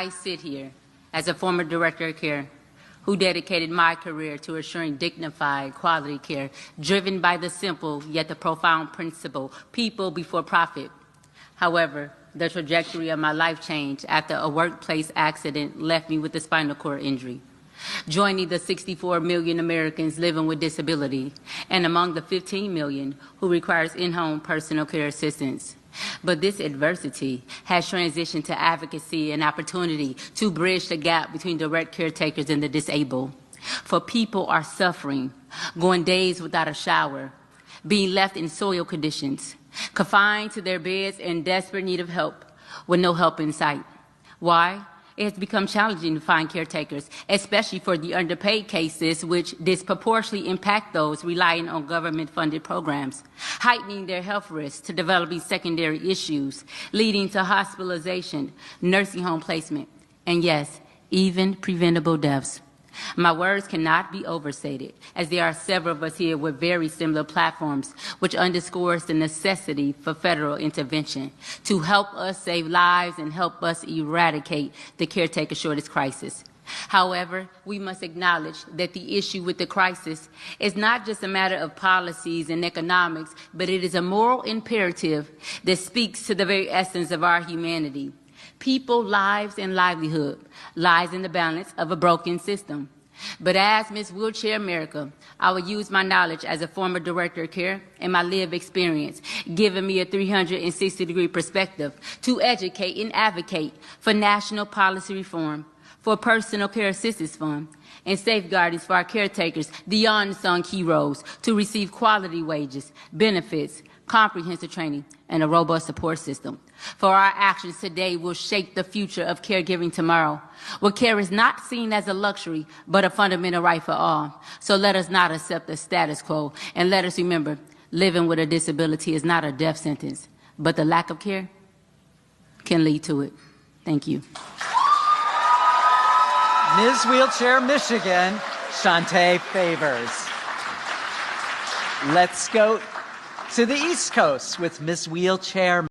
I sit here as a former director of care who dedicated my career to assuring dignified, quality care, driven by the simple yet the profound principle, people before profit. However, the trajectory of my life changed after a workplace accident left me with a spinal cord injury, joining the 64 million Americans living with disability and among the 15 million who requires in-home personal care assistance. But this adversity has transitioned to advocacy and opportunity to bridge the gap between direct caretakers and the disabled. For people are suffering, going days without a shower, being left in soil conditions, confined to their beds in desperate need of help with no help in sight. Why? It has become challenging to find caretakers, especially for the underpaid cases which disproportionately impact those relying on government-funded programs, heightening their health risks to developing secondary issues, leading to hospitalization, nursing home placement, and yes, even preventable deaths. My words cannot be overstated, as there are several of us here with very similar platforms, which underscores the necessity for federal intervention to help us save lives and help us eradicate the caretaker shortage crisis. However, we must acknowledge that the issue with the crisis is not just a matter of policies and economics, but it is a moral imperative that speaks to the very essence of our humanity. People, lives, and livelihood lies in the balance of a broken system. But as Ms. Wheelchair America, I will use my knowledge as a former director of care and my lived experience, giving me a 360-degree perspective to educate and advocate for national policy reform, for personal care assistance fund, and safeguardings for our caretakers, the unsung heroes, to receive quality wages, benefits, comprehensive training, and a robust support system. For our actions today will shape the future of caregiving tomorrow, where care is not seen as a luxury, but a fundamental right for all. So let us not accept the status quo, and let us remember, living with a disability is not a death sentence, but the lack of care can lead to it. Thank you. Ms. Wheelchair, Michigan, Shantae Favors. Let's go to the East Coast with Ms. Wheelchair